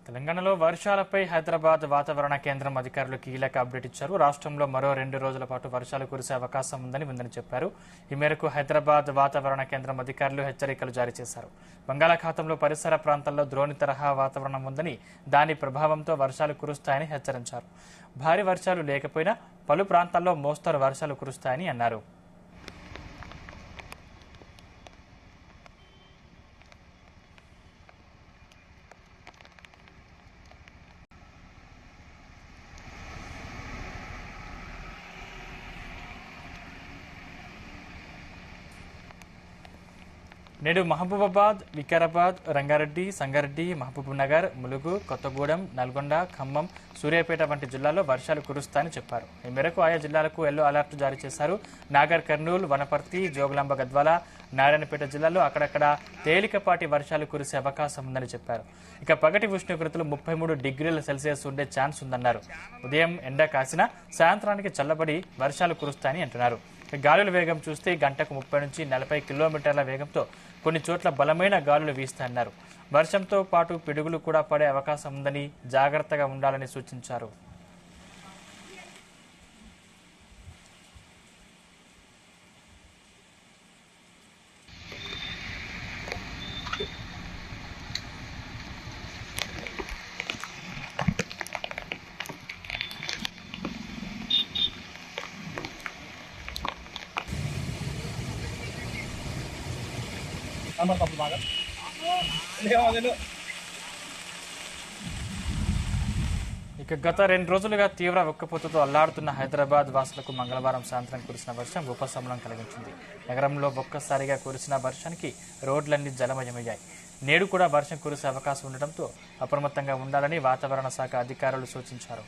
తెలంగాణలో వర్షాలపై హైదరాబాద్ వాతావరణ కేంద్రం అధికారులు కీలక అప్డేట్ ఇచ్చారు. రాష్ట్రంలో మరో 2 రోజుల పాటు వర్షాలు కురిసే అవకాశం ఉందని చెప్పారు. ఈ మేరకు హైదరాబాద్ వాతావరణ కేంద్రం అధికారులు హెచ్చరికలు జారీ చేశారు. బంగాళాఖాతంలో పరిసర ప్రాంతాల్లో ద్రోణి తరహా వాతావరణం ఉందని, దాని ప్రభావంతో వర్షాలు కురుస్తాయని హెచ్చరించారు. భారీ వర్షాలు లేకపోయినా పలు ప్రాంతాల్లో మోస్తరు వర్షాలు కురుస్తాయని అన్నారు. నేడు మహబూబాబాద్, వికారాబాద్, రంగారెడ్డి, సంగారెడ్డి, మహబూబ్నగర్, ములుగు, కొత్తగూడెం, నల్గొండ, ఖమ్మం, సూర్యాపేట వంటి జిల్లాల్లో వర్షాలు కురుస్తాయని చెప్పారు. ఈ మేరకు ఆయా జిల్లాలకు ఎల్లో అలర్ట్ జారీ చేశారు. నాగర్ కర్నూలు, వనపర్తి, జోగులాంబ గద్వాల, నారాయణపేట జిల్లాల్లో అక్కడక్కడ తేలికపాటి వర్షాలు కురిసే అవకాశం ఉందని చెప్పారు. ఇక పగటి ఉష్ణోగ్రతలు 33 డిగ్రీల సెల్సియస్ ఉండే ఛాన్స్ ఉందన్నారు. ఉదయం ఎండ కాసినా సాయంత్రానికి చల్లబడి వర్షాలు కురుస్తాయని అంటున్నారు. గాలుల వేగం చూస్తే గంటకు 30 నుంచి 40 కిలోమీటర్ల వేగంతో కొన్ని చోట్ల బలమైన గాలులు వీస్తాయన్నారు. వర్షంతో పాటు పిడుగులు కూడా పడే అవకాశం ఉందని, జాగ్రత్తగా ఉండాలని సూచించారు. ఇక గత 2 రోజులుగా తీవ్ర ఉక్కపోతతో అల్లాడుతున్న హైదరాబాద్ వాసులకు మంగళవారం సాయంత్రం కురిసిన వర్షం ఉపశమనం కలిగించింది. నగరంలో ఒక్కసారిగా కురిసిన వర్షానికి రోడ్లన్నీ జలమయమయ్యాయి. నేడు కూడా వర్షం కురిసే అవకాశం ఉండటంతో అప్రమత్తంగా ఉండాలని వాతావరణ శాఖ అధికారులు సూచించారు.